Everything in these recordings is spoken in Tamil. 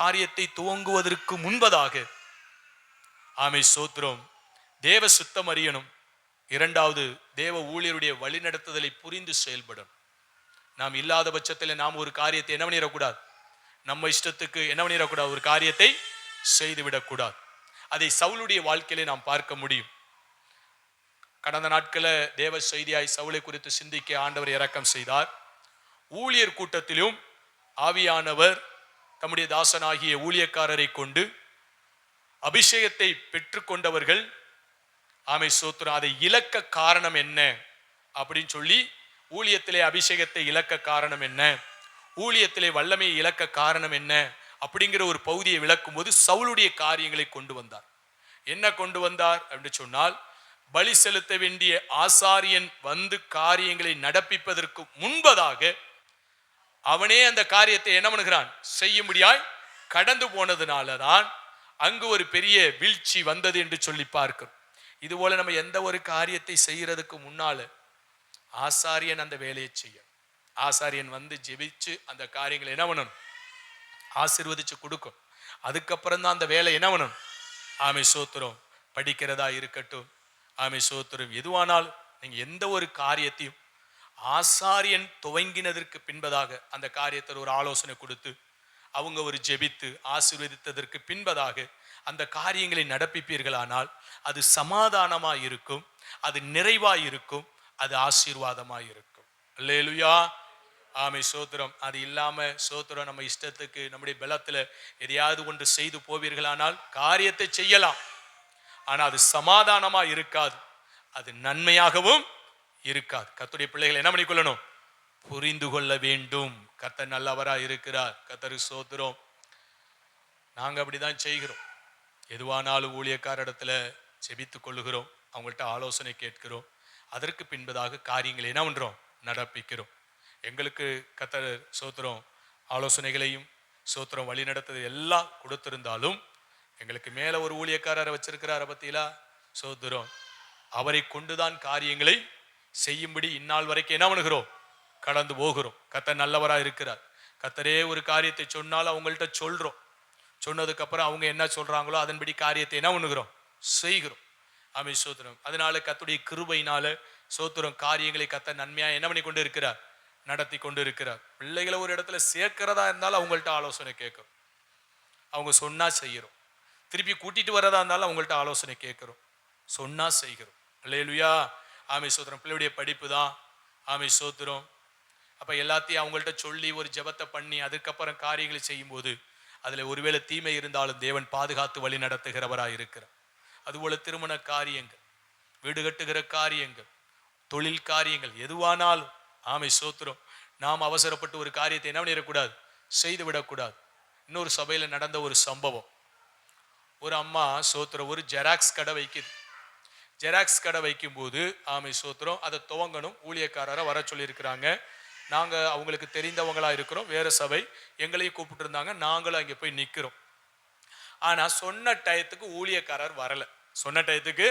காரியத்தை துவங்குவதற்கு முன்பதாக ஆமை சோத்திரம் தேவ சுத்தம் அறியணும். இரண்டாவது, தேவ ஊழியருடைய வழிநடத்துதலை புரிந்து செயல்படணும். நாம் இல்லாத பட்சத்தில் நாம் ஒரு காரியத்தை என்ன பண்ணிடக்கூடாது, நம்ம இஷ்டத்துக்கு என்ன பண்ணிடக்கூடாது, ஒரு காரியத்தை செய்துவிடக்கூடாது. அதை சவுலுடைய வாழ்க்கையிலே நாம் பார்க்க முடியும். கடந்த நாட்களில் தேவ செய்தியாய் சவுலை குறித்து சிந்திக்க ஆண்டவர் இரக்கம் செய்தார். ஊழியர் கூட்டத்திலும் ஆவியானவர் தம்முடைய தாசனாகிய ஊழியக்காரரை கொண்டு அபிஷேகத்தை பெற்றுக்கொண்டவர்கள் ஆமை சோத்திரம் அதை இழக்க காரணம் என்ன அப்படின்னு சொல்லி, ஊழியத்திலே அபிஷேகத்தை இழக்க காரணம் என்ன, ஊழியத்திலே வல்லமையை இழக்க காரணம் என்ன அப்படிங்கிற ஒரு பகுதியை விளக்கும் போது சவுலுடைய காரியங்களை கொண்டு வந்தார். என்ன கொண்டு வந்தார் அப்படின்னு சொன்னால், பலி செலுத்த வேண்டிய ஆசாரியன் வந்து காரியங்களை நடப்பிப்பதற்கு முன்பதாக அவனே அந்த காரியத்தை என்ன பண்ணுகிறான், செய்யும்படியாய் கடந்து போனதுனாலதான் அங்கு ஒரு பெரிய வீழ்ச்சி வந்தது என்று சொல்லி பார்க்கிறோம். இதுபோல நம்ம எந்த ஒரு காரியத்தை செய்யறதுக்கு முன்னால ஆசாரியன் அந்த வேலையை செய்ய, ஆசாரியன் வந்து ஜெபிச்சு அந்த காரியங்களை என்ன பண்ணணும், ஆசீர்வதிச்சு கொடுக்கும். அதுக்கப்புறம் தான் அந்த வேலை என்ன பண்ணணும். ஆமை சோத்திரம் படிக்கிறதா இருக்கட்டும், ஆமை சோத்திரம் எதுவானாலும் நீங்க எந்த ஒரு காரியத்தையும் ஆசாரியன் துவங்கினதற்கு பின்பதாக அந்த காரியத்தில் ஒரு ஆலோசனை கொடுத்து அவங்க ஒரு ஜெபித்து ஆசீர்வதித்ததற்கு பின்பதாக அந்த காரியங்களை நடப்பிப்பீர்களானால் அது சமாதானமாய் இருக்கும், அது நிறைவாய் இருக்கும், அது ஆசீர்வாதமாய் இருக்கும். அல்லேலூயா, ஆமை சோத்திரம். அது இல்லாம சோத்திரம் நம்ம இஷ்டத்துக்கு நம்முடைய பலத்துல எதையாவது ஒன்று செய்து போவீர்களானால் காரியத்தை செய்யலாம், ஆனா அது சமாதானமா இருக்காது, அது நன்மையாகவும் இருக்காது. கர்த்தருடைய பிள்ளைகள் என்ன பண்ணிக்கொள்ளணும், புரிந்து கொள்ள வேண்டும். கர்த்தர் நல்லவரா இருக்கிறார். கர்த்தருக்கு சோத்திரம். நாங்க அப்படிதான் செய்கிறோம். எதுவானாலும் ஊழியக்கார இடத்துல செபித்துக் கொள்ளுகிறோம், அவங்கள்ட்ட ஆலோசனை கேட்கிறோம், அதற்கு பின்பதாக காரியங்களை என்ன பண்றோம், நடப்பிக்கிறோம். எங்களுக்கு கர்த்தர் சோத்திரம் ஆலோசனைகளையும் சோத்திரம் வழி நடத்துறது எல்லாம் கொடுத்திருந்தாலும் எங்களுக்கு மேல ஒரு ஊழியக்காரரை வச்சிருக்கிறார பத்தியிலா சோத்திரம், அவரை கொண்டுதான் காரியங்களை செய்யும்படி இந்நாள் வரைக்கும் என்ன பண்ணுகிறோம், கடந்து போகிறோம். கர்த்தர் நல்லவரா இருக்கிறார். கர்த்தரே ஒரு காரியத்தை சொன்னாலும் அவங்கள்ட்ட சொல்றோம், சொன்னதுக்கு அப்புறம் அவங்க என்ன சொல்றாங்களோ அதன்படி காரியத்தை என்ன பண்ணுகிறோம், செய்கிறோம். ஆமென் சோத்திரம். அதனால கர்த்தருடைய கிருபையினால சோத்திரம் காரியங்களை கர்த்தர் நன்மையா என்ன பண்ணி கொண்டு இருக்கிறார், நடத்தி கொண்டு இருக்கிறார். பிள்ளைகளை ஒரு இடத்துல சேர்க்கிறதா இருந்தாலும் அவங்கள்ட்ட ஆலோசனை கேட்கிறோம், அவங்க சொன்னா செய்கிறோம். திருப்பி கூட்டிட்டு வரதா இருந்தாலும் அவங்கள்ட்ட ஆலோசனை கேட்கிறோம், சொன்னா செய்கிறோம். அல்லேலூயா, ஆமை சோத்திரம். பிள்ளையுடைய படிப்பு தான் ஆமை சோத்திரம். அப்ப எல்லாத்தையும் அவங்கள்ட்ட சொல்லி ஒரு ஜெபத்தை பண்ணி அதுக்கப்புறம் காரியங்களை செய்யும் போது அதுல ஒருவேளை தீமை இருந்தாலும் தேவன் பாதுகாத்து வழி நடத்துகிறவராக இருக்கிறார். அதுபோல திருமண காரியங்கள், வீடு கட்டுகிற காரியங்கள், தொழில் காரியங்கள் எதுவானாலும் ஆமை சோத்திரம் நாம் அவசரப்பட்டு ஒரு காரியத்தை என்ன பண்ணிடக்கூடாது, செய்து விடக்கூடாது. இன்னொரு சபையில நடந்த ஒரு சம்பவம், ஒரு அம்மா சோத்திரம் ஒரு ஜெராக்ஸ் கடை வைக்குது. ஜெராக்ஸ் கடை வைக்கும் போது ஆமை சோத்திரம் அதை துவங்கணும், ஊழியக்காரரை வர சொல்லியிருக்கிறாங்க. நாங்க அவங்களுக்கு தெரிந்தவங்களா இருக்கிறோம், வேற சபை எங்களையும் கூப்பிட்டு இருந்தாங்க, நாங்களும் அங்கே போய் நிக்கிறோம். ஆனா சொன்ன டயத்துக்கு ஊழியக்காரர் வரல, சொன்ன டயத்துக்கு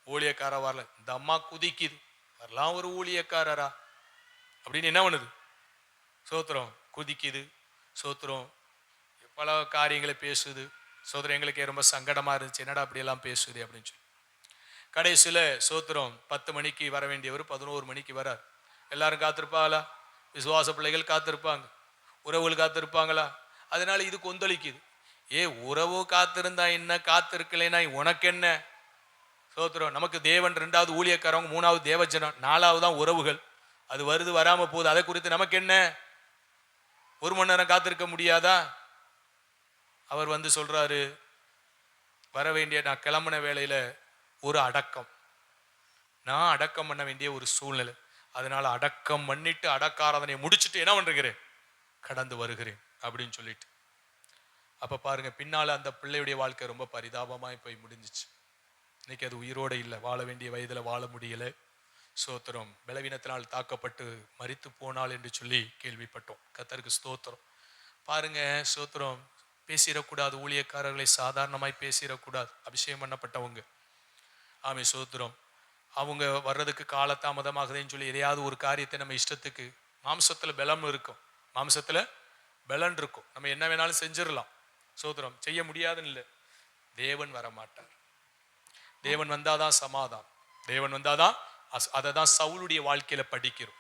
ஊழியக்காரர் வரல. இந்த அம்மா குதிக்குது, வரலாம் ஒரு ஊழியக்காரரா அப்படின்னு என்ன பண்ணுது, சோத்திரம் குதிக்குது. சோத்திரம் பல காரியங்களை பேசுது. சோத்திரம் எங்களுக்கு ரொம்ப சங்கடமா இருந்துச்சு, என்னடா அப்படியெல்லாம் பேசுது அப்படின்னு சொல்லி. கடைசியில் சோத்திரம் 10 மணிக்கு வர வேண்டியவர் 11 மணிக்கு வரார். எல்லாரும் காத்திருப்பாங்களா, விசுவாச பிள்ளைகள் காத்திருப்பாங்க, உறவுகள் காத்திருப்பாங்களா, அதனால இது கொந்தளிக்குது. உறவு காத்திருந்தா என்ன, காத்திருக்கலைன்னா உனக்கு என்ன. சோத்திரம் நமக்கு தேவன் 2வது ஊழியக்காரவங்க, 3வது தேவஜனம், 4வது தான் உறவுகள். அது வருது வராம போகுது, அதை குறித்து நமக்கு என்ன. 1 மணி நேரம் காத்திருக்க முடியாதா. அவர் வந்து சொல்றாரு, வர வேண்டிய நான் கிளம்பின வேலையில ஒரு அடக்கம், நான் அடக்கம் பண்ண வேண்டிய ஒரு சூழ்நிலை, அதனால அடக்கம் பண்ணிட்டு அடக்காராதனை முடிச்சுட்டு என்ன பண்றேன், கடந்து வருகிறேன் அப்படின்னு சொல்லிட்டு. அப்ப பாருங்க, பின்னால அந்த பிள்ளையுடைய வாழ்க்கை ரொம்ப பரிதாபமாய் போய் முடிஞ்சிச்சு. இன்னைக்கு அது உயிரோட இல்லை, வாழ வேண்டிய வயதுல வாழ முடியல. சோத்திரம் பலவீனத்தினால் தாக்கப்பட்டு மரித்து போனாள் என்று சொல்லி கேள்விப்பட்டோம். கர்த்தருக்கு ஸ்தோத்திரம். பாருங்க சோத்திரம், பேசிடக்கூடாது, ஊழியக்காரர்களை சாதாரணமாய் பேசிடக்கூடாது. அபிஷேகம் பண்ணப்பட்டவங்க ஆமை சோத்திரம், அவங்க வர்றதுக்கு காலதாமதமாகுதுன்னு சொல்லி எதையாவது ஒரு காரியத்தை நம்ம இஷ்டத்துக்கு, மாம்சத்துல பலம் இருக்கும், மாம்சத்துல பலன் இருக்கும், நம்ம என்ன வேணாலும் செஞ்சிடலாம். சோதரம் செய்ய முடியாதுன்னு இல்லை, தேவன் வரமாட்டார். தேவன் வந்தாதான் சமாதானம், தேவன் வந்தாதான். அதை தான் சவுளுடைய வாழ்க்கையில படிக்கிறோம்.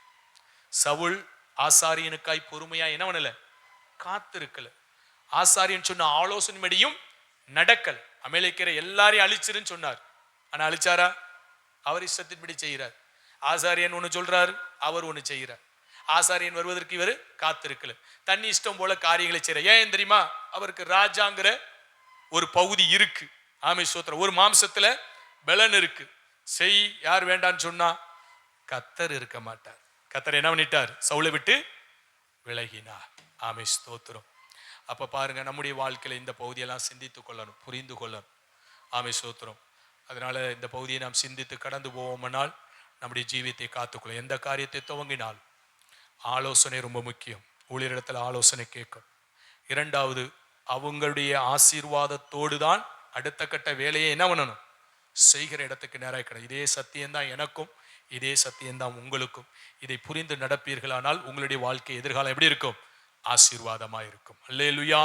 சவுல் ஆசாரியனுக்காய் பொறுமையா என்ன பண்ணல, காத்திருக்கல. ஆசாரியன் சொன்ன ஆலோசனைபடியும் நடக்கல். அமலேக்கிற எல்லாரையும் அழிச்சிருன்னு சொன்னார், ஆனா அழிச்சாரா? அவர் இஷ்டத்தின்படி செய்கிறார். ஆசாரியன் ஒண்ணு சொல்றாரு, அவர் ஒண்ணு செய்கிறார். ஆசாரியன் வருவதற்கு இவர் காத்திருக்கல, தண்ணி இஷ்டம் போல காரியங்களை செய்யற. ஏன் தெரியுமா? அவருக்கு ராஜாங்கிற ஒரு பகுதி இருக்கு. ஆமை சோத்திரம். ஒரு மாம்சத்துல பலன் இருக்கு. செய், யார் வேண்டான்னு சொன்னா கத்தர் இருக்க மாட்டார். கத்தர் என்ன பண்ணிட்டார்? சவுலை விட்டு விலகினார். ஆமை ஸ்தோத்திரம். அப்ப பாருங்க, நம்முடைய வாழ்க்கையில இந்த பகுதியெல்லாம் சிந்தித்துக் கொள்ளணும், புரிந்து கொள்ளணும். ஆமை ஸ்தோத்திரம். அதனால இந்த பகுதியை நாம் சிந்தித்து கடந்து போவோம்னால் நம்முடைய ஜீவியத்தை காத்துக்கொள்ளும். எந்த காரியத்தை துவங்கினால் ஆலோசனை ரொம்ப முக்கியம். ஊழியரிடத்துல ஆலோசனை கேட்கும். இரண்டாவது, அவங்களுடைய ஆசீர்வாதத்தோடு தான் அடுத்த கட்ட வேலையை என்ன பண்ணணும், செய்கிற இடத்துக்கு நேராக கிடையாது. இதே சத்தியம்தான் எனக்கும், இதே சத்தியம்தான் உங்களுக்கும். இதை புரிந்து நடப்பீர்களானால் உங்களுடைய வாழ்க்கை எதிர்காலம் எப்படி இருக்கும்? ஆசீர்வாதமா இருக்கும். அல்லேலூயா.